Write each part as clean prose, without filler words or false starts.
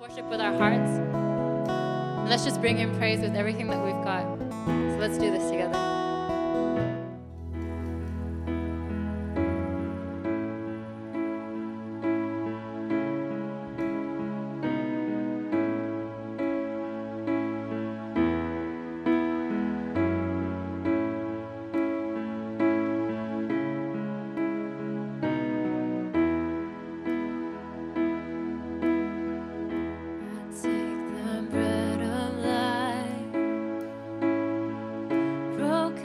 worship with our hearts. And let's just bring him praise with everything that we've got. So let's do this together. Take the bread of life, broken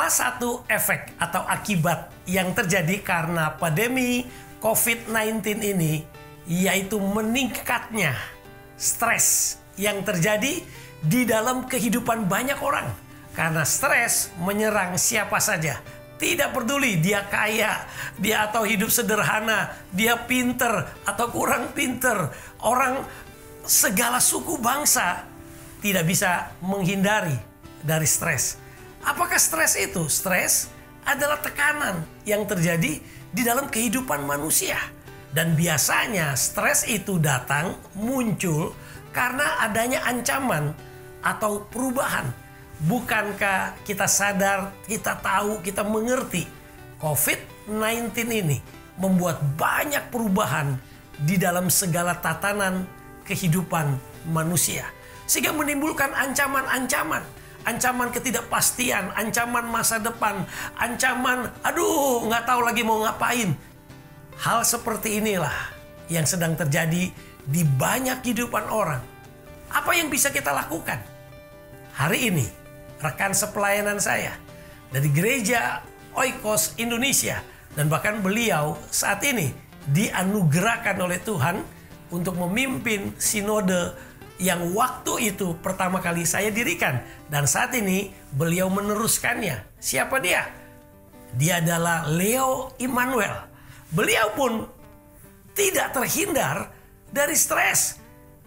Salah satu efek atau akibat yang terjadi karena pandemi COVID-19 ini yaitu meningkatnya stres yang terjadi di dalam kehidupan banyak orang. Karena stres menyerang siapa saja. Tidak peduli dia kaya, dia atau hidup sederhana, dia pinter atau kurang pinter. Orang segala suku bangsa tidak bisa menghindari dari stres. Apakah stres itu? Stres adalah tekanan yang terjadi di dalam kehidupan manusia. Dan biasanya stres itu datang, muncul karena adanya ancaman atau perubahan. Bukankah kita sadar, kita tahu, kita mengerti COVID-19 ini membuat banyak perubahan di dalam segala tatanan kehidupan manusia. Sehingga menimbulkan ancaman-ancaman. Ancaman ketidakpastian, ancaman masa depan, ancaman nggak tahu lagi mau ngapain. Hal seperti inilah yang sedang terjadi di banyak kehidupan orang. Apa yang bisa kita lakukan? Hari ini, rekan sepelayanan saya dari gereja Oikos Indonesia, dan bahkan beliau saat ini dianugerahkan oleh Tuhan untuk memimpin sinode yang waktu itu pertama kali saya dirikan. Dan saat ini beliau meneruskannya. Siapa dia? Dia adalah Leo Immanuel. Beliau pun tidak terhindar dari stres.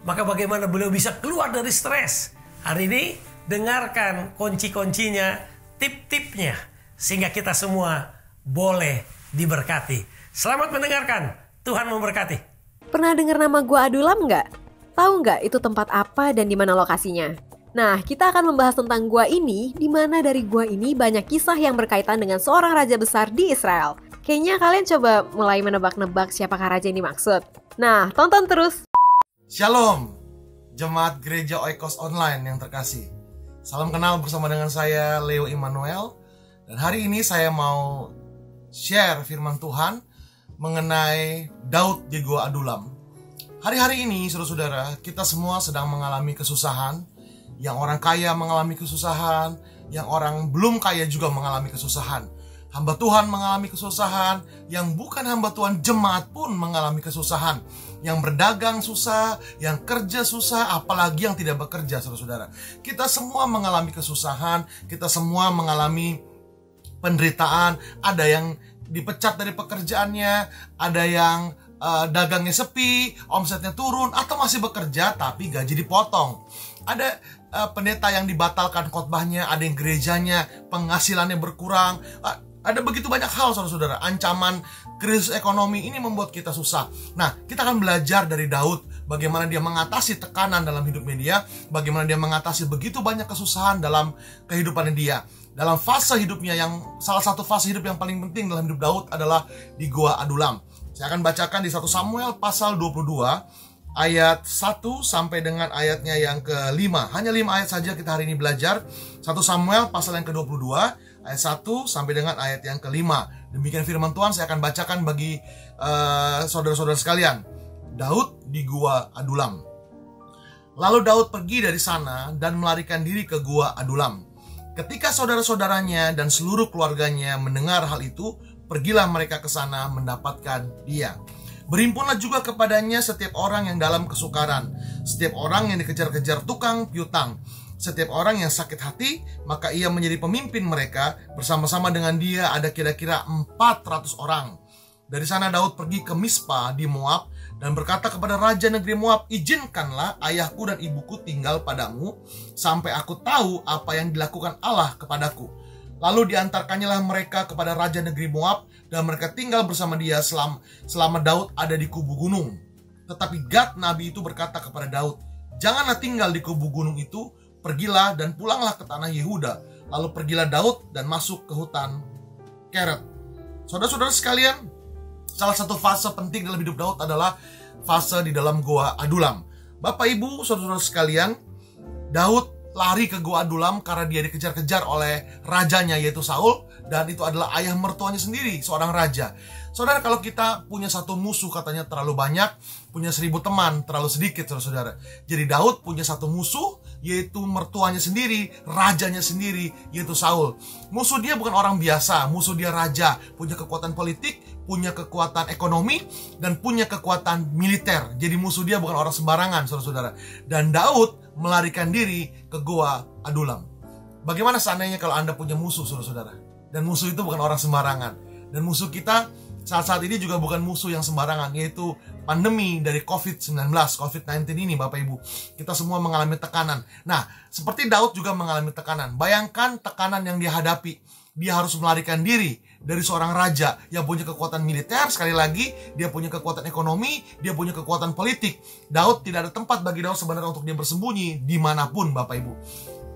Maka bagaimana beliau bisa keluar dari stres? Hari ini dengarkan kunci-kuncinya, tip-tipnya, sehingga kita semua boleh diberkati. Selamat mendengarkan. Tuhan memberkati. Pernah dengar nama Gua Adulam nggak? Tahu nggak itu tempat apa dan di mana lokasinya? Nah, kita akan membahas tentang gua ini, di mana dari gua ini banyak kisah yang berkaitan dengan seorang raja besar di Israel. Kayaknya kalian coba mulai menebak-nebak siapakah raja ini maksud. Nah, tonton terus. Shalom, jemaat gereja Oikos Online yang terkasih. Salam kenal bersama dengan saya Leo Immanuel. Dan hari ini saya mau share firman Tuhan mengenai Daud di Gua Adulam. Hari-hari ini, saudara-saudara, kita semua sedang mengalami kesusahan. Yang orang kaya mengalami kesusahan, yang orang belum kaya juga mengalami kesusahan. Hamba Tuhan mengalami kesusahan, yang bukan hamba Tuhan jemaat pun mengalami kesusahan. Yang berdagang susah, yang kerja susah, apalagi yang tidak bekerja, saudara-saudara. Kita semua mengalami kesusahan, kita semua mengalami penderitaan. Ada yang dipecat dari pekerjaannya, ada yang dagangnya sepi, omsetnya turun, atau masih bekerja tapi gaji dipotong. Ada pendeta yang dibatalkan khotbahnya, ada yang gerejanya penghasilannya berkurang. Ada begitu banyak hal, saudara-saudara. Ancaman krisis ekonomi ini membuat kita susah. Nah, kita akan belajar dari Daud bagaimana dia mengatasi tekanan dalam hidupnya dia, bagaimana dia mengatasi begitu banyak kesusahan dalam kehidupannya dia. Dalam fase hidupnya, yang salah satu fase hidup yang paling penting dalam hidup Daud adalah di Gua Adulam. Saya akan bacakan di 1 Samuel pasal 22 ayat 1 sampai dengan ayatnya yang ke-5. Hanya 5 ayat saja kita hari ini belajar. 1 Samuel pasal yang ke-22 ayat 1 sampai dengan ayat yang ke-5. Demikian firman Tuhan, saya akan bacakan bagi saudara-saudara sekalian. Daud di Gua Adulam. Lalu Daud pergi dari sana dan melarikan diri ke Gua Adulam. Ketika saudara-saudaranya dan seluruh keluarganya mendengar hal itu, pergilah mereka ke sana mendapatkan dia. Berhimpunlah juga kepadanya setiap orang yang dalam kesukaran, setiap orang yang dikejar-kejar tukang piutang, setiap orang yang sakit hati, maka ia menjadi pemimpin mereka. Bersama-sama dengan dia ada kira-kira 400 orang. Dari sana Daud pergi ke Mispa di Moab dan berkata kepada raja negeri Moab, "Izinkanlah ayahku dan ibuku tinggal padamu sampai aku tahu apa yang dilakukan Allah kepadaku." Lalu diantarkannyalah mereka kepada raja negeri Moab, dan mereka tinggal bersama dia selama Daud ada di kubu gunung. Tetapi Gad nabi itu berkata kepada Daud, "Janganlah tinggal di kubu gunung itu, pergilah dan pulanglah ke tanah Yehuda." Lalu pergilah Daud dan masuk ke hutan Keret. Saudara-saudara sekalian, salah satu fase penting dalam hidup Daud adalah fase di dalam Gua Adulam. Bapak Ibu, saudara-saudara sekalian, Daud lari ke Gua Adulam karena dia dikejar-kejar oleh rajanya yaitu Saul, dan itu adalah ayah mertuanya sendiri, seorang raja. Saudara, kalau kita punya satu musuh katanya terlalu banyak, punya 1000 teman terlalu sedikit, saudara. Jadi Daud punya satu musuh yaitu mertuanya sendiri, rajanya sendiri, yaitu Saul. Musuh dia bukan orang biasa, musuh dia raja, punya kekuatan politik, punya kekuatan ekonomi, dan punya kekuatan militer. Jadi musuh dia bukan orang sembarangan, saudara-saudara. Dan Daud melarikan diri ke Gua Adulam. Bagaimana seandainya kalau Anda punya musuh, saudara-saudara? Dan musuh itu bukan orang sembarangan. Dan musuh kita saat-saat ini juga bukan musuh yang sembarangan, yaitu pandemi dari COVID-19 ini, Bapak Ibu. Kita semua mengalami tekanan. Nah, seperti Daud juga mengalami tekanan. Bayangkan tekanan yang dia hadapi. Dia harus melarikan diri dari seorang raja yang punya kekuatan militer. Sekali lagi, dia punya kekuatan ekonomi, dia punya kekuatan politik. Daud, tidak ada tempat bagi Daud sebenarnya untuk dia bersembunyi dimanapun, Bapak Ibu.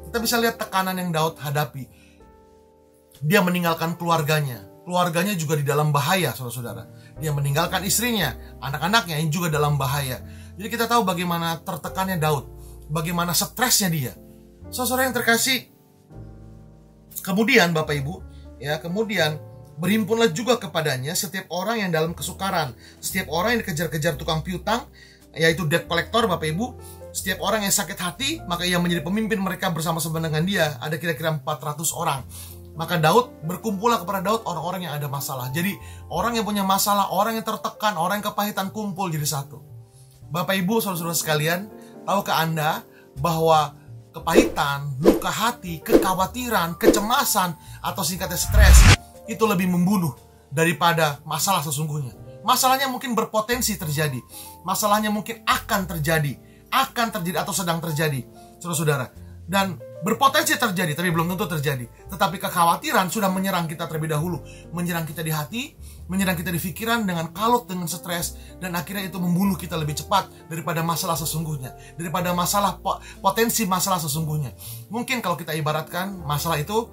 Kita bisa lihat tekanan yang Daud hadapi. Dia meninggalkan keluarganya. Keluarganya juga di dalam bahaya, saudara-saudara. Dia meninggalkan istrinya, anak-anaknya yang juga dalam bahaya. Jadi kita tahu bagaimana tertekannya Daud, bagaimana stresnya dia. Saudara yang terkasih, kemudian Bapak Ibu, kemudian berhimpunlah juga kepadanya setiap orang yang dalam kesukaran, setiap orang yang dikejar-kejar tukang piutang, yaitu debt collector, Bapak Ibu. Setiap orang yang sakit hati, maka ia menjadi pemimpin mereka bersama-sama dengan dia. Ada kira-kira 400 orang. Maka Daud, berkumpullah kepada Daud orang-orang yang ada masalah. Jadi orang yang punya masalah, orang yang tertekan, orang yang kepahitan kumpul jadi satu. Bapak Ibu, saudara-saudara sekalian, tahukah Anda bahwa kepahitan, luka hati, kekhawatiran, kecemasan, atau singkatnya stres, itu lebih membunuh daripada masalah sesungguhnya. Masalahnya mungkin berpotensi terjadi. Masalahnya mungkin akan terjadi atau sedang terjadi, saudara-saudara. Dan berpotensi terjadi, tapi belum tentu terjadi. Tetapi kekhawatiran sudah menyerang kita terlebih dahulu. Menyerang kita di hati, menyerang kita di pikiran dengan kalut, dengan stres. Dan akhirnya itu membunuh kita lebih cepat daripada masalah sesungguhnya. Daripada potensi masalah sesungguhnya. Mungkin kalau kita ibaratkan masalah itu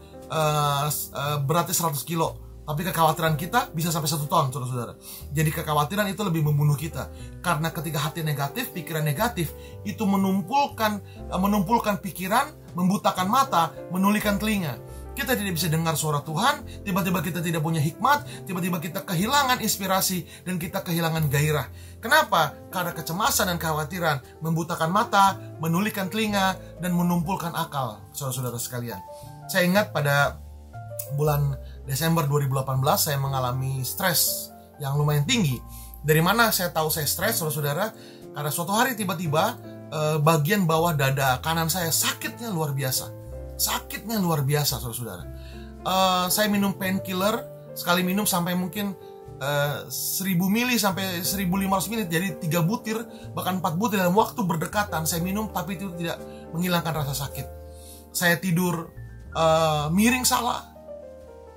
beratnya 100 kilo. Tapi kekhawatiran kita bisa sampai 1 ton, saudara-saudara. Jadi kekhawatiran itu lebih membunuh kita. Karena ketika hati negatif, pikiran negatif, itu menumpulkan pikiran, membutakan mata, menulikan telinga. Kita tidak bisa dengar suara Tuhan, tiba-tiba kita tidak punya hikmat, tiba-tiba kita kehilangan inspirasi, dan kita kehilangan gairah. Kenapa? Karena kecemasan dan kekhawatiran membutakan mata, menulikan telinga, dan menumpulkan akal, saudara-saudara sekalian. Saya ingat pada bulan Desember 2018 saya mengalami stres yang lumayan tinggi. Dari mana saya tahu saya stres, saudara-saudara? Karena suatu hari tiba-tiba bagian bawah dada kanan saya sakitnya luar biasa. Sakitnya luar biasa, saudara-saudara. Saya minum painkiller, sekali minum sampai mungkin 1000 mili sampai 1500 mili, jadi 3 butir, bahkan 4 butir dalam waktu berdekatan saya minum, tapi itu tidak menghilangkan rasa sakit. Saya tidur miring salah,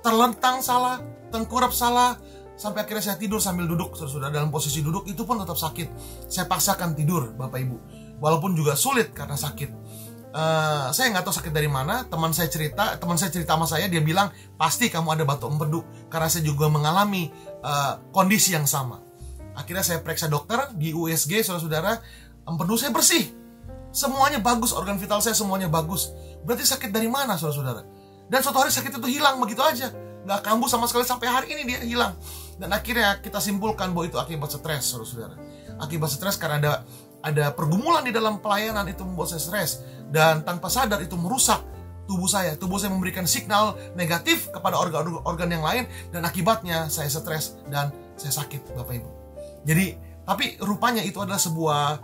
terlentang salah, tengkurap salah, sampai akhirnya saya tidur sambil duduk, saudara. Dalam posisi duduk itu pun tetap sakit. Saya paksakan tidur, Bapak Ibu, walaupun juga sulit karena sakit. Saya nggak tahu sakit dari mana. Teman saya cerita sama saya, dia bilang pasti kamu ada batu empedu, karena saya juga mengalami kondisi yang sama. Akhirnya saya periksa dokter di USG, saudara-saudara. Empedu saya bersih, semuanya bagus, organ vital saya semuanya bagus. Berarti sakit dari mana, saudara-saudara? Dan suatu hari sakit itu hilang begitu aja, nggak kambuh sama sekali, sampai hari ini dia hilang. Dan akhirnya kita simpulkan bahwa itu akibat stres, saudara-saudara. Akibat stres karena ada pergumulan di dalam pelayanan, itu membuat saya stres. Dan tanpa sadar itu merusak tubuh saya. Tubuh saya memberikan signal negatif kepada organ yang lain, dan akibatnya saya stres dan saya sakit, Bapak Ibu. Jadi, tapi rupanya itu adalah sebuah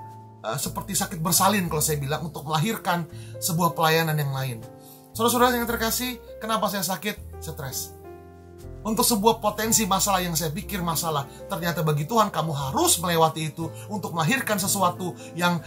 seperti sakit bersalin kalau saya bilang, untuk melahirkan sebuah pelayanan yang lain. Saudara-saudara yang terkasih, kenapa saya sakit? Stres. Untuk sebuah potensi masalah yang saya pikir masalah, ternyata bagi Tuhan kamu harus melewati itu untuk melahirkan sesuatu yang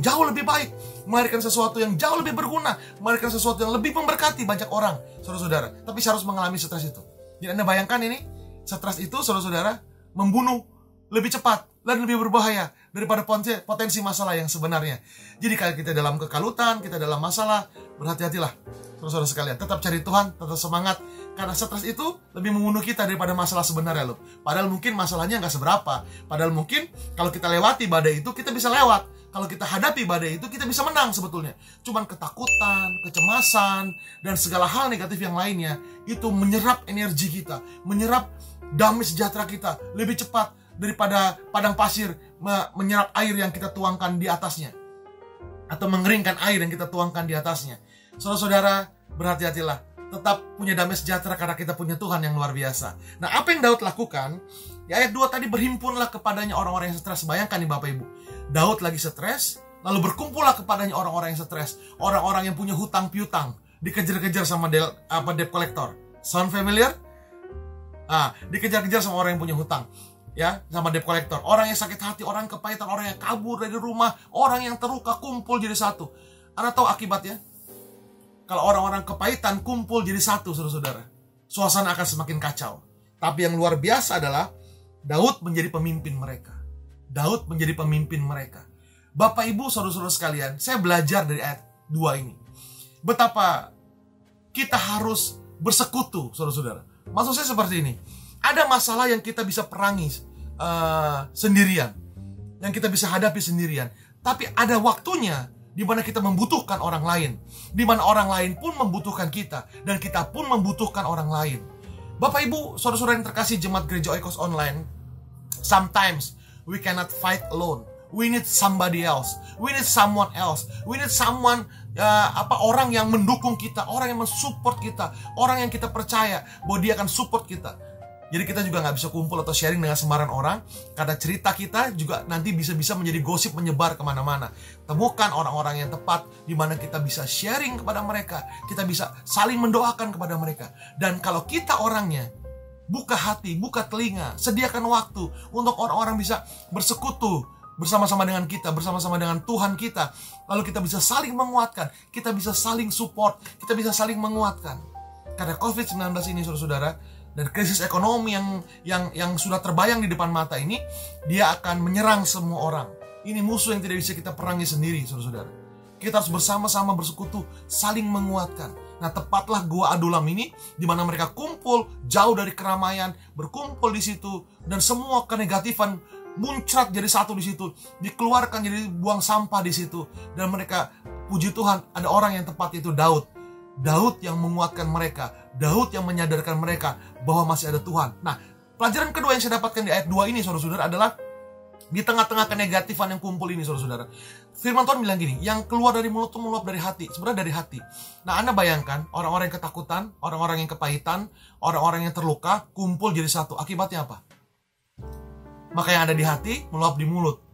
jauh lebih baik, melahirkan sesuatu yang jauh lebih berguna, melahirkan sesuatu yang lebih memberkati banyak orang, saudara-saudara. Tapi saya harus mengalami stres itu. Jadi Anda bayangkan ini, stres itu, saudara-saudara, membunuh lebih cepat dan lebih berbahaya daripada potensi masalah yang sebenarnya. Jadi kalau kita dalam kekalutan, kita dalam masalah, berhati-hatilah, saudara-saudara sekalian. Tetap cari Tuhan, tetap semangat. Karena stres itu lebih membunuh kita daripada masalah sebenarnya loh. Padahal mungkin masalahnya nggak seberapa. Padahal mungkin kalau kita lewati badai itu, kita bisa lewat. Kalau kita hadapi badai itu, kita bisa menang sebetulnya. Cuman ketakutan, kecemasan, dan segala hal negatif yang lainnya, itu menyerap energi kita, menyerap damai sejahtera kita lebih cepat daripada padang pasir menyerap air yang kita tuangkan di atasnya. atau mengeringkan air yang kita tuangkan di atasnya. Saudara-saudara, berhati-hatilah. Tetap punya damai sejahtera karena kita punya Tuhan yang luar biasa. Nah, apa yang Daud lakukan? Di ayat 2 tadi, berhimpunlah kepadanya orang-orang yang stres. Bayangkan nih Bapak Ibu, Daud lagi stres, lalu berkumpullah kepadanya orang-orang yang stres, orang-orang yang punya hutang piutang, dikejar-kejar sama debt collector. Sound familiar? Dikejar-kejar sama orang yang punya hutang, ya, sama debt collector. Orang yang sakit hati, orang yang kepahitan, orang yang kabur dari rumah, orang yang terluka kumpul jadi satu. Anda tahu akibatnya? Kalau orang-orang kepahitan kumpul jadi satu, saudara-saudara, suasana akan semakin kacau. Tapi yang luar biasa adalah Daud menjadi pemimpin mereka. Daud menjadi pemimpin mereka. Bapak Ibu, saudara-saudara sekalian, saya belajar dari ayat 2 ini. Betapa kita harus bersekutu, saudara-saudara. Maksud saya seperti ini. Ada masalah yang kita bisa perangi sendirian, yang kita bisa hadapi sendirian. Tapi ada waktunya di mana kita membutuhkan orang lain, di mana orang lain pun membutuhkan kita, dan kita pun membutuhkan orang lain. Bapak Ibu, saudara-saudara yang terkasih jemaat gereja Oikos Online, sometimes we cannot fight alone. We need somebody else. We need someone else. We need someone, orang yang mendukung kita, orang yang mensupport kita, orang yang kita percaya bahwa dia akan support kita. Jadi kita juga nggak bisa kumpul atau sharing dengan sembarang orang, karena cerita kita juga nanti bisa-bisa menjadi gosip menyebar kemana-mana. Temukan orang-orang yang tepat di mana kita bisa sharing kepada mereka, kita bisa saling mendoakan kepada mereka. Dan kalau kita orangnya, buka hati, buka telinga, sediakan waktu untuk orang-orang bisa bersekutu bersama-sama dengan kita, bersama-sama dengan Tuhan kita. Lalu kita bisa saling menguatkan, kita bisa saling support, kita bisa saling menguatkan. Karena COVID-19 ini, saudara-saudara, dan krisis ekonomi yang sudah terbayang di depan mata ini, dia akan menyerang semua orang. Ini musuh yang tidak bisa kita perangi sendiri, saudara-saudara. Kita harus bersama-sama bersekutu, saling menguatkan. Nah, tepatlah Gua Adulam ini, di mana mereka kumpul jauh dari keramaian, berkumpul di situ, dan semua kenegatifan muncrat jadi satu di situ, dikeluarkan jadi buang sampah di situ. Dan mereka, puji Tuhan, ada orang yang tepat, itu Daud. Daud yang menguatkan mereka, Daud yang menyadarkan mereka bahwa masih ada Tuhan. Nah, pelajaran kedua yang saya dapatkan di ayat 2 ini, saudara-saudara, adalah di tengah-tengah kenegatifan yang kumpul ini, saudara-saudara, firman Tuhan bilang gini, yang keluar dari mulut itu meluap dari hati. Sebenarnya dari hati. Nah, Anda bayangkan, orang-orang yang ketakutan, orang-orang yang kepahitan, orang-orang yang terluka, kumpul jadi satu. Akibatnya apa? Maka yang ada di hati, meluap di mulut.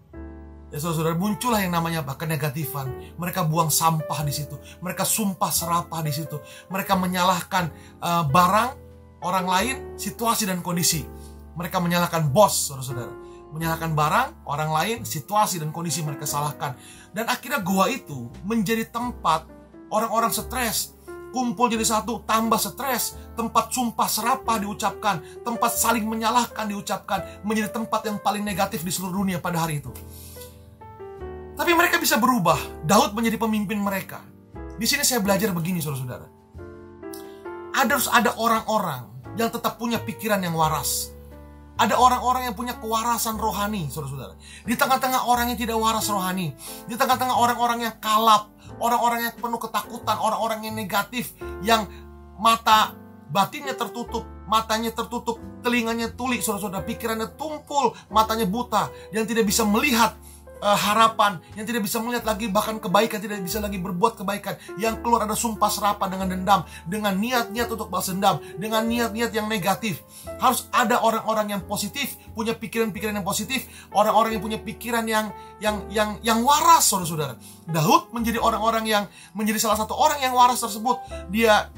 Ya, saudara-saudara, muncullah yang namanya apa? Kenegatifan. Mereka buang sampah di situ. Mereka sumpah serapah di situ. Mereka menyalahkan barang, orang lain, situasi dan kondisi. Mereka menyalahkan bos, saudara-saudara. Menyalahkan barang, orang lain, situasi dan kondisi mereka salahkan. Dan akhirnya gua itu menjadi tempat orang-orang stres. Kumpul jadi satu, tambah stres. Tempat sumpah serapah diucapkan. Tempat saling menyalahkan diucapkan. Menjadi tempat yang paling negatif di seluruh dunia pada hari itu. Tapi mereka bisa berubah. Daud menjadi pemimpin mereka. Di sini saya belajar begini, saudara-saudara. Harus ada orang-orang yang tetap punya pikiran yang waras. Ada orang-orang yang punya kewarasan rohani, saudara-saudara. Di tengah-tengah orang yang tidak waras rohani, di tengah-tengah orang-orang yang kalap, orang-orang yang penuh ketakutan, orang-orang yang negatif, yang mata batinnya tertutup, matanya tertutup, telinganya tuli, saudara-saudara, pikirannya tumpul, matanya buta, yang tidak bisa melihat harapan, yang tidak bisa melihat lagi bahkan kebaikan, tidak bisa lagi berbuat kebaikan. Yang keluar ada sumpah serapah dengan dendam, dengan niat-niat untuk balas dendam, dengan niat-niat yang negatif. Harus ada orang-orang yang positif, punya pikiran-pikiran yang positif, orang-orang yang punya pikiran yang waras, saudara-saudara. Daud menjadi orang-orang yang menjadi salah satu orang yang waras tersebut. Dia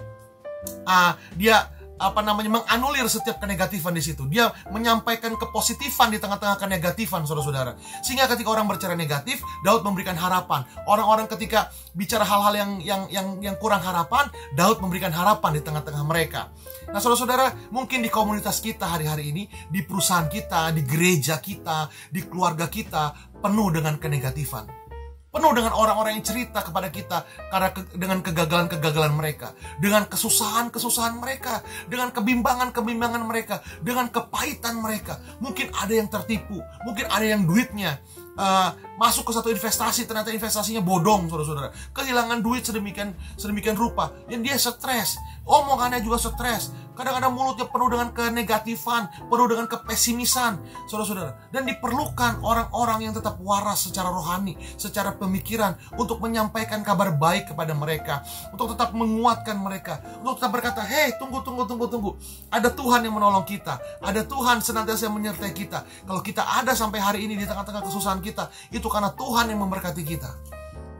menganulir setiap kenegatifan di situ. Dia menyampaikan kepositifan di tengah-tengah kenegatifan, saudara-saudara. Sehingga ketika orang berbicara negatif, Daud memberikan harapan. Orang-orang ketika bicara hal-hal yang kurang harapan, Daud memberikan harapan di tengah-tengah mereka. Nah, saudara-saudara, mungkin di komunitas kita hari-hari ini, di perusahaan kita, di gereja kita, di keluarga kita, penuh dengan kenegatifan. Penuh dengan orang-orang yang cerita kepada kita karena dengan kegagalan-kegagalan mereka, dengan kesusahan-kesusahan mereka, dengan kebimbangan-kebimbangan mereka, dengan kepahitan mereka. Mungkin ada yang tertipu, mungkin ada yang duitnya masuk ke satu investasi, ternyata investasinya bodong, saudara-saudara. Kehilangan duit sedemikian rupa, yang dia stres, omongannya juga stres. Kadang-kadang mulutnya penuh dengan kenegatifan, penuh dengan kepesimisan, saudara-saudara. Dan diperlukan orang-orang yang tetap waras secara rohani, secara pemikiran, untuk menyampaikan kabar baik kepada mereka, untuk tetap menguatkan mereka, untuk tetap berkata, "Hei, tunggu. Ada Tuhan yang menolong kita. Ada Tuhan senantiasa menyertai kita. Kalau kita ada sampai hari ini di tengah-tengah kesusahan kita, itu karena Tuhan yang memberkati kita."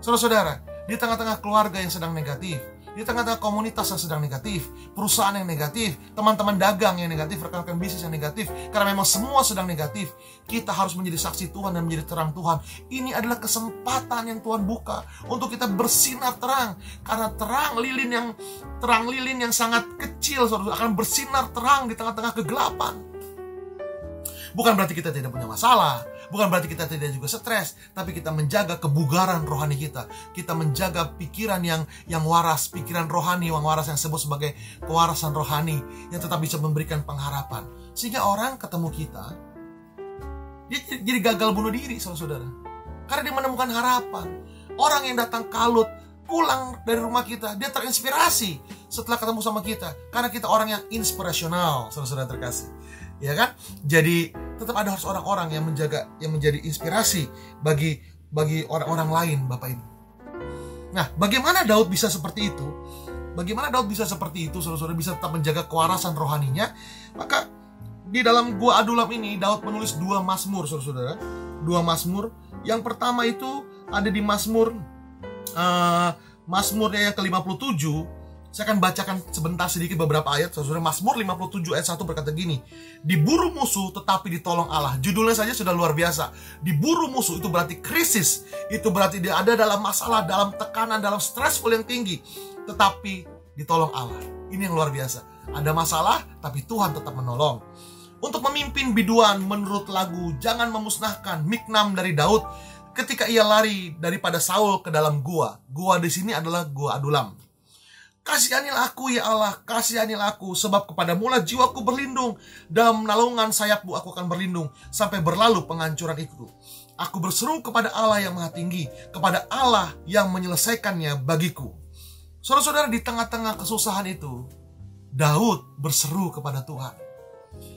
Saudara-saudara, di tengah-tengah keluarga yang sedang negatif, di tengah-tengah komunitas yang sedang negatif, perusahaan yang negatif, teman-teman dagang yang negatif, rekan-rekan bisnis yang negatif, karena memang semua sedang negatif, kita harus menjadi saksi Tuhan dan menjadi terang Tuhan. Ini adalah kesempatan yang Tuhan buka untuk kita bersinar terang, karena terang lilin yang sangat kecil, saudara, akan bersinar terang di tengah-tengah kegelapan. Bukan berarti kita tidak punya masalah, bukan berarti kita tidak juga stres, tapi kita menjaga kebugaran rohani kita. Kita menjaga pikiran yang waras, pikiran rohani yang waras, yang disebut sebagai kewarasan rohani, yang tetap bisa memberikan pengharapan. Sehingga orang ketemu kita, dia jadi gagal bunuh diri, saudara-saudara. Karena dia menemukan harapan. Orang yang datang kalut, pulang dari rumah kita, dia terinspirasi setelah ketemu sama kita. Karena kita orang yang inspirasional, saudara-saudara terkasih. Ya kan? Jadi tetap ada harus orang-orang yang menjadi inspirasi bagi orang-orang lain, Bapak Ibu. Nah, bagaimana Daud bisa seperti itu? Saudara-saudara, bisa tetap menjaga kewarasan rohaninya? Maka di dalam Gua Adulam ini Daud menulis 2 mazmur, saudara-saudara. 2 mazmur. Yang pertama itu ada di mazmurnya yang ke-57. Saya akan bacakan sebentar sedikit beberapa ayat, saudara. Mazmur 57 ayat 1 berkata gini, "Diburu musuh tetapi ditolong Allah." Judulnya saja sudah luar biasa. Diburu musuh itu berarti krisis, itu berarti dia ada dalam masalah, dalam tekanan, dalam stressful yang tinggi, tetapi ditolong Allah. Ini yang luar biasa. Ada masalah, tapi Tuhan tetap menolong. Untuk memimpin biduan menurut lagu "Jangan Memusnahkan", Miknam dari Daud, ketika ia lari daripada Saul ke dalam gua. Gua di sini adalah Gua Adulam. "Kasihanilah aku, ya Allah, kasihanilah aku, sebab kepadamu-lah jiwaku berlindung. Dalam naungan sayapmu aku akan berlindung, sampai berlalu penghancuran itu. Aku berseru kepada Allah yang Maha Tinggi, kepada Allah yang menyelesaikannya bagiku." Saudara-saudara, di tengah-tengah kesusahan itu, Daud berseru kepada Tuhan.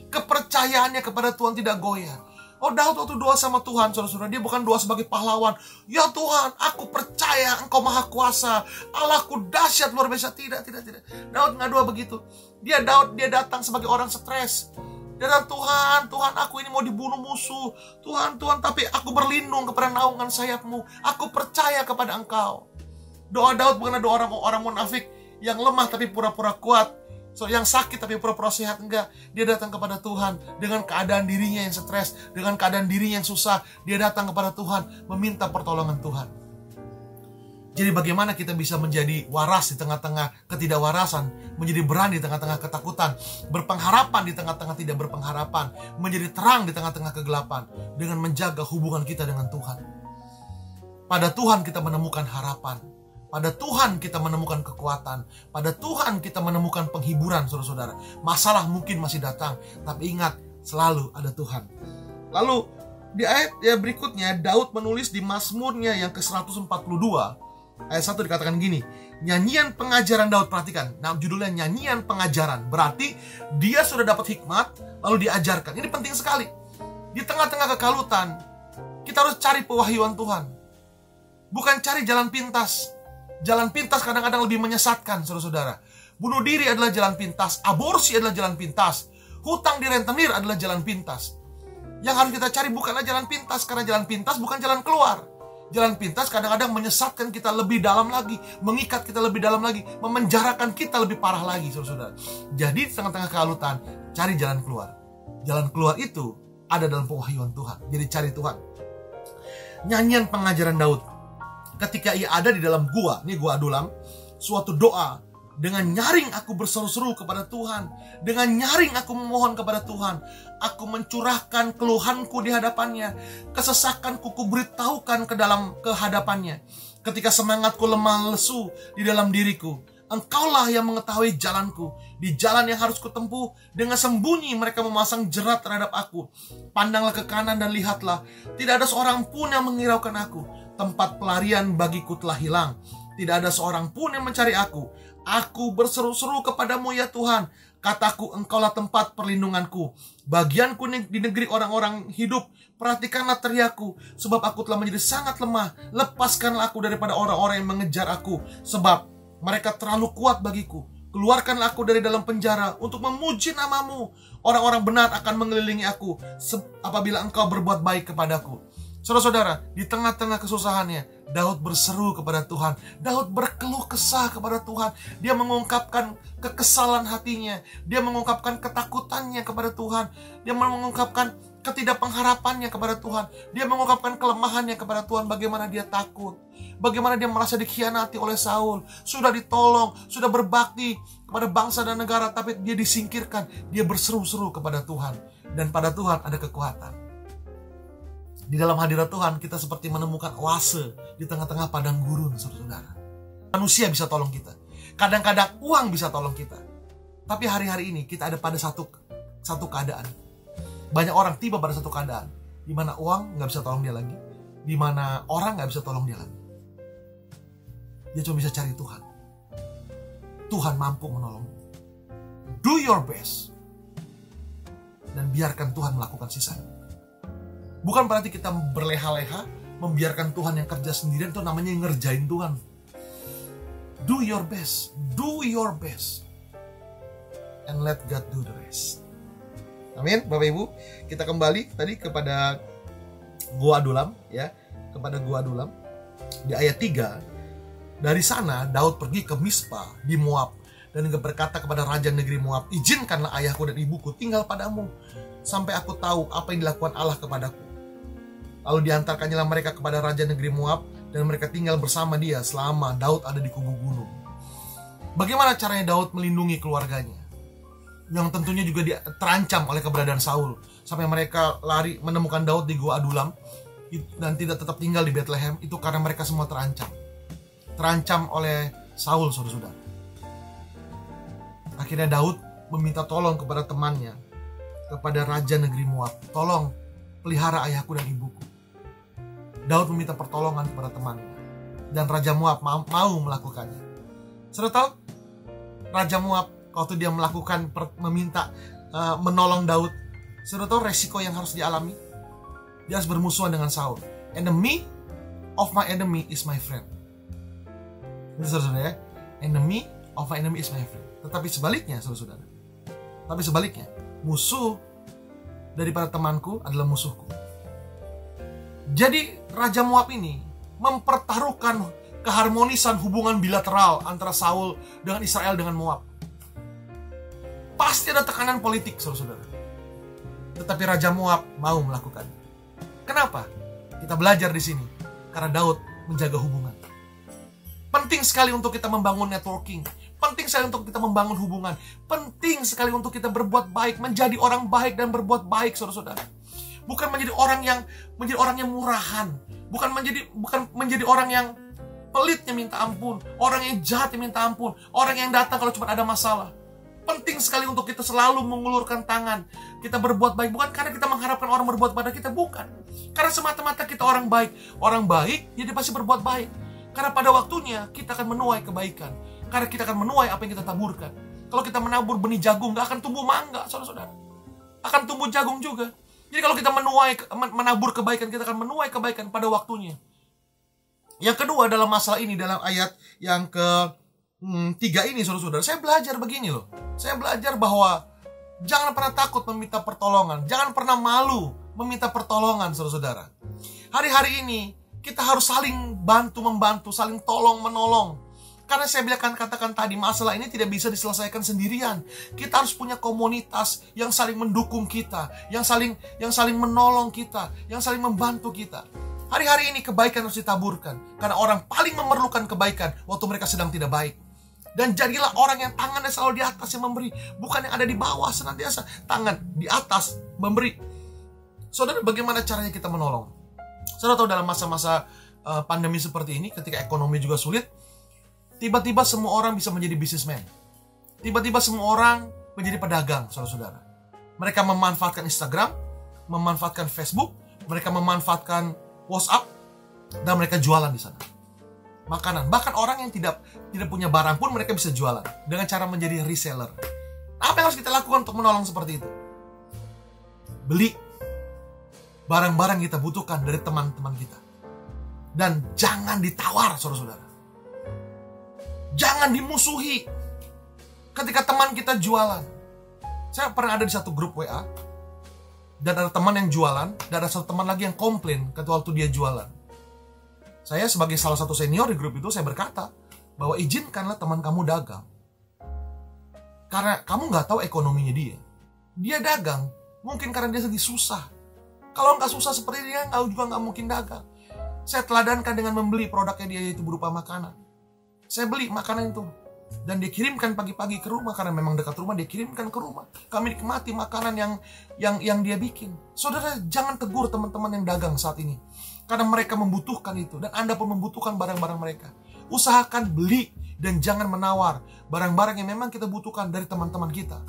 Kepercayaannya kepada Tuhan tidak goyah. Oh, Daud waktu doa sama Tuhan, saudara-saudara, dia bukan doa sebagai pahlawan. "Ya Tuhan, aku percaya Engkau Maha Kuasa, Allahku dahsyat luar biasa." Tidak. Daud nggak doa begitu. Dia datang sebagai orang stres. Dia datang, Tuhan, aku ini mau dibunuh musuh. Tuhan, tapi aku berlindung kepada naungan sayapmu. Aku percaya kepada Engkau. Doa Daud bukan doa orang munafik yang lemah tapi pura-pura kuat. Yang sakit tapi pura-pura sehat, enggak. Dia datang kepada Tuhan dengan keadaan dirinya yang stres, dengan keadaan dirinya yang susah. Dia datang kepada Tuhan, meminta pertolongan Tuhan. Jadi bagaimana kita bisa menjadi waras di tengah-tengah ketidakwarasan, menjadi berani di tengah-tengah ketakutan, berpengharapan di tengah-tengah tidak berpengharapan, menjadi terang di tengah-tengah kegelapan, dengan menjaga hubungan kita dengan Tuhan. Pada Tuhan kita menemukan harapan. Pada Tuhan kita menemukan kekuatan. Pada Tuhan kita menemukan penghiburan, saudara-saudara. Masalah mungkin masih datang, tapi ingat, selalu ada Tuhan. Lalu di ayat berikutnya, Daud menulis di mazmurnya yang ke-142, ayat 1 dikatakan gini, nyanyian pengajaran Daud. Perhatikan, nah judulnya nyanyian pengajaran. Berarti dia sudah dapat hikmat, lalu diajarkan. Ini penting sekali. Di tengah-tengah kekalutan, kita harus cari pewahyuan Tuhan. Bukan cari jalan pintas. Jalan pintas kadang-kadang lebih menyesatkan, saudara-saudara. Bunuh diri adalah jalan pintas, aborsi adalah jalan pintas, hutang di rentenir adalah jalan pintas. Yang harus kita cari bukanlah jalan pintas, karena jalan pintas bukan jalan keluar. Jalan pintas kadang-kadang menyesatkan kita lebih dalam lagi, mengikat kita lebih dalam lagi, memenjarakan kita lebih parah lagi, saudara-saudara. Jadi di tengah-tengah kehalutan, cari jalan keluar. Jalan keluar itu ada dalam pewahyuan Tuhan. Jadi cari Tuhan. Nyanyian pengajaran Daud. Ketika ia ada di dalam gua, ini Gua Adulam, suatu doa, dengan nyaring aku berseru-seru kepada Tuhan, dengan nyaring aku memohon kepada Tuhan, aku mencurahkan keluhanku di hadapannya, kesesakanku kuberitahukan ke hadapannya. Ketika semangatku lemah lesu di dalam diriku, Engkaulah yang mengetahui jalanku. Di jalan yang harus kutempuh, dengan sembunyi mereka memasang jerat terhadap aku. Pandanglah ke kanan dan lihatlah, tidak ada seorang pun yang menghiraukan aku. Tempat pelarian bagiku telah hilang. Tidak ada seorang pun yang mencari aku. Aku berseru-seru kepadamu ya Tuhan. Kataku, engkaulah tempat perlindunganku. Bagianku di negeri orang-orang hidup. Perhatikanlah teriakku, sebab aku telah menjadi sangat lemah. Lepaskanlah aku daripada orang-orang yang mengejar aku, sebab mereka terlalu kuat bagiku. Keluarkanlah aku dari dalam penjara untuk memuji namamu. Orang-orang benar akan mengelilingi aku apabila engkau berbuat baik kepadaku. Saudara-saudara, di tengah-tengah kesusahannya, Daud berseru kepada Tuhan. Daud berkeluh kesah kepada Tuhan. Dia mengungkapkan kekesalan hatinya. Dia mengungkapkan ketakutannya kepada Tuhan. Dia mengungkapkan ketidakpengharapannya kepada Tuhan. Dia mengungkapkan kelemahannya kepada Tuhan. Bagaimana dia takut. Bagaimana dia merasa dikhianati oleh Saul. Sudah ditolong, sudah berbakti kepada bangsa dan negara, tapi dia disingkirkan. Dia berseru-seru kepada Tuhan. Dan pada Tuhan ada kekuatan. Di dalam hadirat Tuhan kita seperti menemukan oase di tengah-tengah padang gurun, saudara-saudara. Manusia bisa tolong kita. Kadang-kadang uang bisa tolong kita. Tapi hari-hari ini kita ada pada satu keadaan. Banyak orang tiba pada satu keadaan di mana uang nggak bisa tolong dia lagi, di mana orang nggak bisa tolong dia lagi. Dia cuma bisa cari Tuhan. Tuhan mampu menolongmu. Do your best. Dan biarkan Tuhan melakukan sisanya. Bukan berarti kita berleha-leha, membiarkan Tuhan yang kerja sendirian, itu namanya ngerjain Tuhan. Do your best. Do your best. And let God do the rest. Amin, Bapak Ibu. Kita kembali tadi kepada Gua Adulam, ya. Kepada Gua Adulam. Di ayat 3. Dari sana Daud pergi ke Mispa di Moab dan berkata kepada raja negeri Moab, izinkanlah ayahku dan ibuku tinggal padamu sampai aku tahu apa yang dilakukan Allah kepadaku. Lalu diantarkannya mereka kepada raja negeri Moab dan mereka tinggal bersama dia selama Daud ada di kubu gunung. Bagaimana caranya Daud melindungi keluarganya? Yang tentunya juga terancam oleh keberadaan Saul. Sampai mereka lari menemukan Daud di Gua Adulam dan tidak tetap tinggal di Bethlehem. Itu karena mereka semua terancam. Terancam oleh Saul, saudara-saudara. Akhirnya Daud meminta tolong kepada temannya, kepada raja negeri Moab. Tolong pelihara ayahku dan ibuku. Daud meminta pertolongan kepada temannya. Dan Raja Moab mau melakukannya. Saudara tahu? Raja Moab waktu dia melakukan menolong Daud, saudara tahu resiko yang harus dialami? Dia harus bermusuhan dengan Saul. Enemy of my enemy is my friend. Itu saudara-saudara ya. Enemy of my enemy is my friend. Tetapi sebaliknya, saudara-saudara. Tapi sebaliknya, musuh daripada temanku adalah musuhku. Jadi Raja Moab ini mempertaruhkan keharmonisan hubungan bilateral antara Saul dengan Israel dengan Moab. Pasti ada tekanan politik, saudara-saudara. Tetapi Raja Moab mau melakukannya. Kenapa? Kita belajar di sini. Karena Daud menjaga hubungan. Penting sekali untuk kita membangun networking. Penting sekali untuk kita membangun hubungan. Penting sekali untuk kita berbuat baik, menjadi orang baik dan berbuat baik, saudara-saudara. Bukan menjadi orang yang murahan, bukan menjadi orang yang pelitnya minta ampun, orang yang jahat yang minta ampun, orang yang datang kalau cuma ada masalah. Penting sekali untuk kita selalu mengulurkan tangan. Kita berbuat baik bukan karena kita mengharapkan orang berbuat pada kita, bukan. Karena semata-mata kita orang baik. Orang baik, jadi pasti berbuat baik. Karena pada waktunya kita akan menuai kebaikan. Karena kita akan menuai apa yang kita taburkan. Kalau kita menabur benih jagung, gak akan tumbuh mangga, saudara-saudara. Akan tumbuh jagung juga. Jadi kalau kita menabur kebaikan, kita akan menuai kebaikan pada waktunya. Yang kedua dalam masalah ini, dalam ayat yang ke-3 ini, saudara-saudara, saya belajar begini loh. Saya belajar bahwa jangan pernah takut meminta pertolongan. Jangan pernah malu meminta pertolongan, saudara-saudara. Hari-hari ini, kita harus saling bantu-membantu, saling tolong-menolong. Karena saya katakan tadi, masalah ini tidak bisa diselesaikan sendirian. Kita harus punya komunitas yang saling mendukung kita, yang saling menolong kita, yang saling membantu kita. Hari-hari ini kebaikan harus ditaburkan. Karena orang paling memerlukan kebaikan waktu mereka sedang tidak baik. Dan jadilah orang yang tangannya selalu di atas yang memberi, bukan yang ada di bawah senantiasa. Tangan di atas memberi. Saudara, bagaimana caranya kita menolong? Saudara tahu dalam masa-masa pandemi seperti ini, ketika ekonomi juga sulit, Tiba-tiba semua orang bisa menjadi businessman. Tiba-tiba semua orang menjadi pedagang, saudara-saudara. Mereka memanfaatkan Instagram, memanfaatkan Facebook, mereka memanfaatkan WhatsApp, dan mereka jualan di sana. Makanan, bahkan orang yang tidak punya barang pun mereka bisa jualan dengan cara menjadi reseller. Apa yang harus kita lakukan untuk menolong seperti itu? Beli barang-barang kita butuhkan dari teman-teman kita. Dan jangan ditawar, saudara-saudara. Jangan dimusuhi ketika teman kita jualan. Saya pernah ada di satu grup WA, dan ada teman yang jualan, dan ada satu teman lagi yang komplain ketika waktu dia jualan. Saya sebagai salah satu senior di grup itu, saya berkata bahwa izinkanlah teman kamu dagang. Karena kamu nggak tahu ekonominya dia. Dia dagang, mungkin karena dia sedih susah. Kalau nggak susah seperti dia, nggak mungkin dagang. Saya teladankan dengan membeli produknya dia, yaitu berupa makanan. Saya beli makanan itu, dan dia kirimkan pagi-pagi ke rumah, karena memang dekat rumah, dia kirimkan ke rumah. Kami nikmati makanan yang dia bikin. Saudara, jangan tegur teman-teman yang dagang saat ini, karena mereka membutuhkan itu, dan Anda pun membutuhkan barang-barang mereka. Usahakan beli dan jangan menawar barang-barang yang memang kita butuhkan dari teman-teman kita.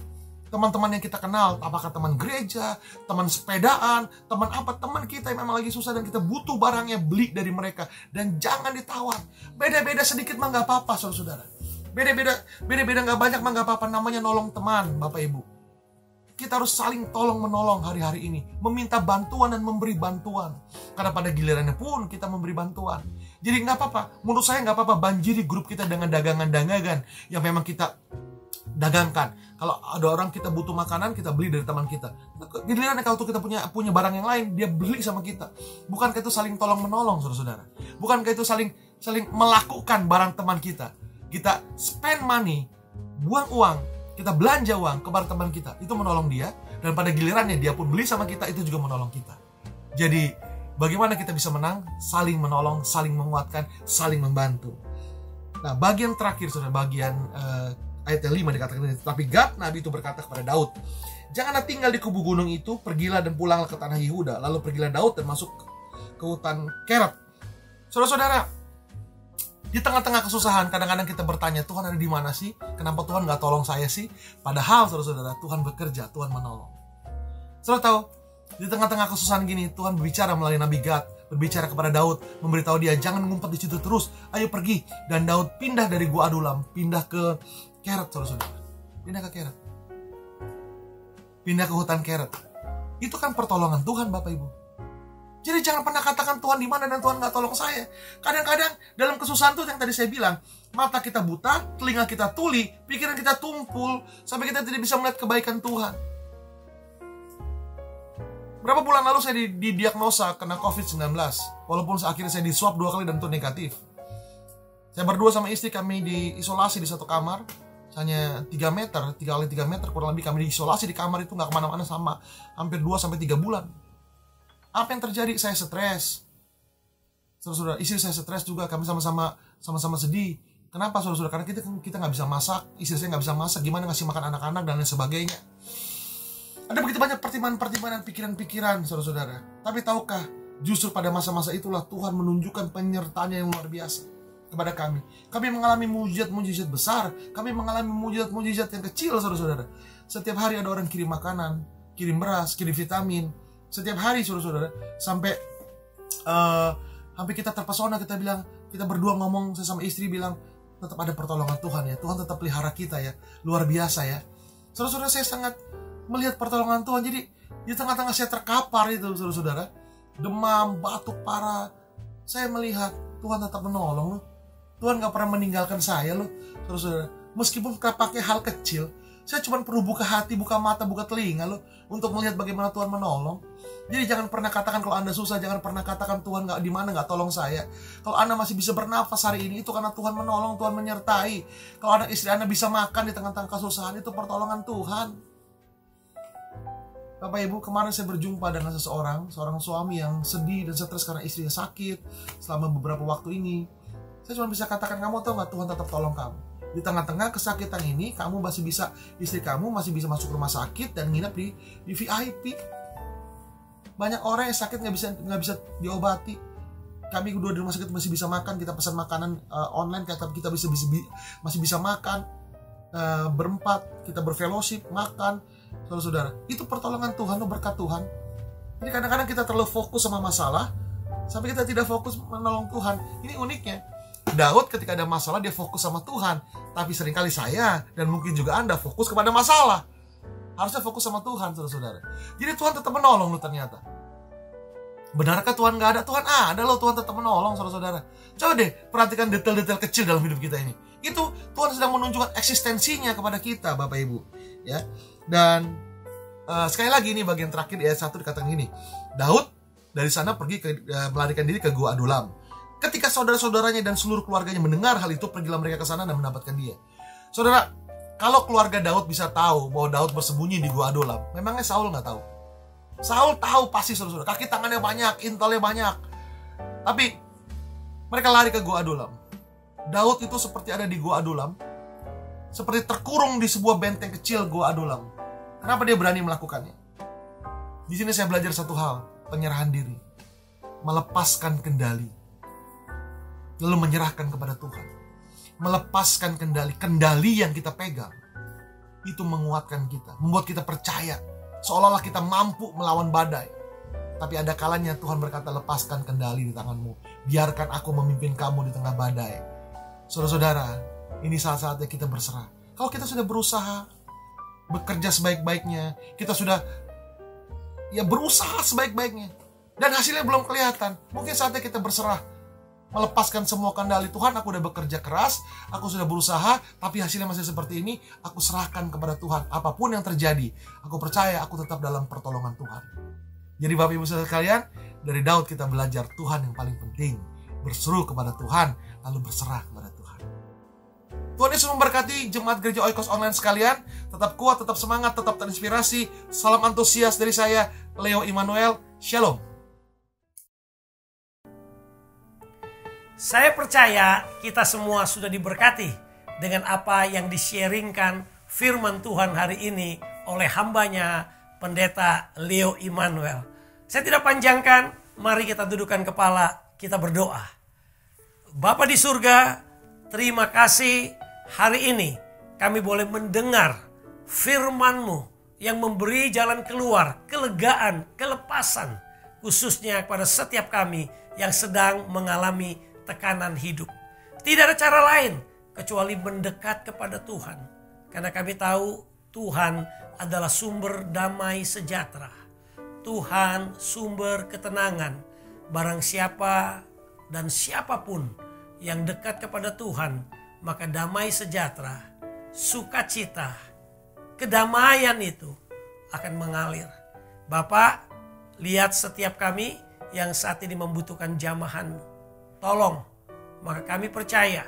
Teman-teman yang kita kenal, apakah teman gereja, teman sepedaan, teman kita yang memang lagi susah dan kita butuh barangnya, beli dari mereka. Dan jangan ditawar. Beda-beda sedikit mah nggak apa-apa, saudara-saudara. Beda-beda nggak banyak mah nggak apa-apa. Namanya nolong teman, Bapak Ibu. Kita harus saling tolong-menolong hari-hari ini. Meminta bantuan dan memberi bantuan. Karena pada gilirannya pun kita memberi bantuan. Jadi nggak apa-apa. Menurut saya nggak apa-apa banjiri grup kita dengan dagangan-dagangan yang memang kita dagangkan. Kalau ada orang kita butuh makanan, kita beli dari teman kita. Gilirannya kalau kita punya barang yang lain, dia beli sama kita. Bukankah itu saling tolong-menolong, saudara-saudara? Bukankah itu saling melakukan barang teman kita? Kita spend money, buang uang, kita belanja uang kepada teman kita. Itu menolong dia, dan pada gilirannya dia pun beli sama kita, itu juga menolong kita. Jadi, bagaimana kita bisa menang? Saling menolong, saling menguatkan, saling membantu. Nah, bagian terakhir, saudara, bagian ayat 5 dikatakan ini. Tapi Gad, Nabi itu berkata kepada Daud, janganlah tinggal di kubu gunung itu, pergilah dan pulanglah ke tanah Yehuda. Lalu pergilah Daud dan masuk ke hutan Kerat. Saudara-saudara, di tengah-tengah kesusahan, kadang-kadang kita bertanya, Tuhan ada di mana sih? Kenapa Tuhan gak tolong saya sih? Padahal, saudara-saudara, Tuhan bekerja, Tuhan menolong. Saudara tahu, di tengah-tengah kesusahan gini, Tuhan berbicara melalui Nabi Gad, berbicara kepada Daud, memberitahu dia, jangan ngumpet di situ terus, ayo pergi. Dan Daud pindah dari Gua Adulam, pindah ke Kerat, saudara-saudara. Pindah ke Kerat. Pindah ke hutan Kerat. Itu kan pertolongan Tuhan, Bapak Ibu. Jadi jangan pernah katakan Tuhan di mana dan Tuhan gak tolong saya. Kadang-kadang dalam kesusahan itu yang tadi saya bilang, mata kita buta, telinga kita tuli, pikiran kita tumpul, sampai kita tidak bisa melihat kebaikan Tuhan. Berapa bulan lalu saya didiagnosa kena COVID-19. Walaupun akhirnya saya diswab 2 kali dan itu negatif. Saya berdua sama istri, kami diisolasi di satu kamar. Hanya 3 meter, 3 kali 3 meter kurang lebih kami diisolasi di kamar itu, gak kemana-mana sama hampir 2-3 bulan. Apa yang terjadi? Saya stres. Saudara-saudara, istri saya stres juga, kami sama-sama sedih. Kenapa, saudara-saudara? Karena kita nggak bisa masak, istri saya nggak bisa masak, gimana ngasih makan anak-anak dan lain sebagainya. Ada begitu banyak pertimbangan-pertimbangan, pikiran-pikiran, saudara-saudara. Tapi tahukah, justru pada masa-masa itulah Tuhan menunjukkan penyertaannya yang luar biasa kepada kami. Kami mengalami mujizat-mujizat besar, kami mengalami mujizat-mujizat yang kecil, saudara-saudara. Setiap hari ada orang kirim makanan, kirim beras, kirim vitamin. Setiap hari, saudara-saudara, sampai kita terpesona, kita berdua ngomong, saya sama istri bilang, tetap ada pertolongan Tuhan ya, Tuhan tetap pelihara kita ya, luar biasa ya. Saudara-saudara, saya sangat melihat pertolongan Tuhan. Jadi di tengah-tengah saya terkapar itu, saudara-saudara, demam, batuk parah, saya melihat Tuhan tetap menolong loh. Tuhan gak pernah meninggalkan saya loh, saudara-saudara. Meskipun pakai hal kecil, saya cuma perlu buka hati, buka mata, buka telinga loh, untuk melihat bagaimana Tuhan menolong. Jadi jangan pernah katakan kalau Anda susah, jangan pernah katakan Tuhan nggak di mana, nggak tolong saya. Kalau Anda masih bisa bernafas hari ini, itu karena Tuhan menolong, Tuhan menyertai. Kalau anak istri Anda bisa makan di tengah-tengah kesusahan, itu pertolongan Tuhan. Bapak Ibu, kemarin saya berjumpa dengan seorang suami yang sedih dan stres karena istrinya sakit selama beberapa waktu ini. Saya cuma bisa katakan, kamu tahu nggak, Tuhan tetap tolong kamu. Di tengah-tengah kesakitan ini, kamu masih bisa, istri kamu masih bisa masuk rumah sakit dan nginep di VIP. Banyak orang yang sakit nggak bisa diobati. kami udah di rumah sakit masih bisa makan, kita pesan makanan online, kita masih bisa makan berempat, kita berfellowship, makan, saudara-saudara. Itu pertolongan Tuhan, berkat Tuhan. Jadi kadang-kadang kita terlalu fokus sama masalah sampai kita tidak fokus menolong Tuhan. Ini uniknya. Daud ketika ada masalah dia fokus sama Tuhan, tapi seringkali saya dan mungkin juga Anda fokus kepada masalah. Harusnya fokus sama Tuhan, saudara-saudara. Jadi Tuhan tetap menolong loh ternyata. Benarkah Tuhan gak ada? Tuhan ada loh, Tuhan tetap menolong, saudara-saudara. Coba deh perhatikan detail-detail kecil dalam hidup kita ini. Itu Tuhan sedang menunjukkan eksistensinya kepada kita, Bapak Ibu. Ya. Dan sekali lagi ini bagian terakhir ayat 1 dikatakan gini. Daud dari sana pergi melarikan diri ke Gua Adulam. Ketika saudara-saudaranya dan seluruh keluarganya mendengar hal itu, pergilah mereka ke sana dan mendapatkan dia. Saudara, kalau keluarga Daud bisa tahu bahwa Daud bersembunyi di Gua Adulam, memangnya Saul nggak tahu? Saul tahu pasti, saudara. Kaki tangannya banyak, intelnya banyak. Tapi mereka lari ke Gua Adulam. Daud itu seperti ada di Gua Adulam, seperti terkurung di sebuah benteng kecil Gua Adulam. Kenapa dia berani melakukannya? Di sini saya belajar satu hal, penyerahan diri, melepaskan kendali, lalu menyerahkan kepada Tuhan. Melepaskan kendali yang kita pegang, itu menguatkan kita, membuat kita percaya, seolah-olah kita mampu melawan badai. Tapi ada kalanya Tuhan berkata, lepaskan kendali di tanganmu, biarkan aku memimpin kamu di tengah badai. Saudara-saudara, ini saat-saatnya kita berserah. Kalau kita sudah berusaha, bekerja sebaik-baiknya, kita sudah berusaha sebaik-baiknya, dan hasilnya belum kelihatan, mungkin saatnya kita berserah, melepaskan semua kendali. Tuhan, aku udah bekerja keras, aku sudah berusaha, tapi hasilnya masih seperti ini. Aku serahkan kepada Tuhan. Apapun yang terjadi, aku percaya aku tetap dalam pertolongan Tuhan. Jadi Bapak Ibu saudara sekalian, dari Daud kita belajar Tuhan yang paling penting, berseru kepada Tuhan, lalu berserah kepada Tuhan. Tuhan Yesus memberkati jemaat gereja Oikos Online sekalian. Tetap kuat, tetap semangat, tetap terinspirasi. Salam antusias dari saya, Leo Immanuel. Shalom. Saya percaya kita semua sudah diberkati dengan apa yang di-sharingkan firman Tuhan hari ini oleh hambanya Pendeta Leo Immanuel. Saya tidak panjangkan, mari kita dudukkan kepala, kita berdoa. Bapa di surga, terima kasih hari ini kami boleh mendengar firman-Mu yang memberi jalan keluar, kelegaan, kelepasan, khususnya kepada setiap kami yang sedang mengalami tekanan hidup. Tidak ada cara lain kecuali mendekat kepada Tuhan. Karena kami tahu Tuhan adalah sumber damai sejahtera. Tuhan sumber ketenangan. Barang siapa dan siapapun yang dekat kepada Tuhan, maka damai sejahtera, sukacita, kedamaian itu akan mengalir. Bapak, lihat setiap kami yang saat ini membutuhkan jamahan-Mu. Tolong, maka kami percaya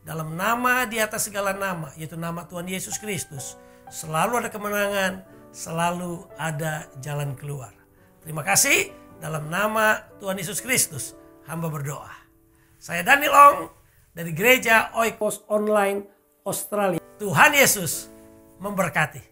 dalam nama di atas segala nama, yaitu nama Tuhan Yesus Kristus, selalu ada kemenangan, selalu ada jalan keluar. Terima kasih, dalam nama Tuhan Yesus Kristus, hamba berdoa. Saya Daniel Ong dari Gereja Oikos Online Australia. Tuhan Yesus memberkati.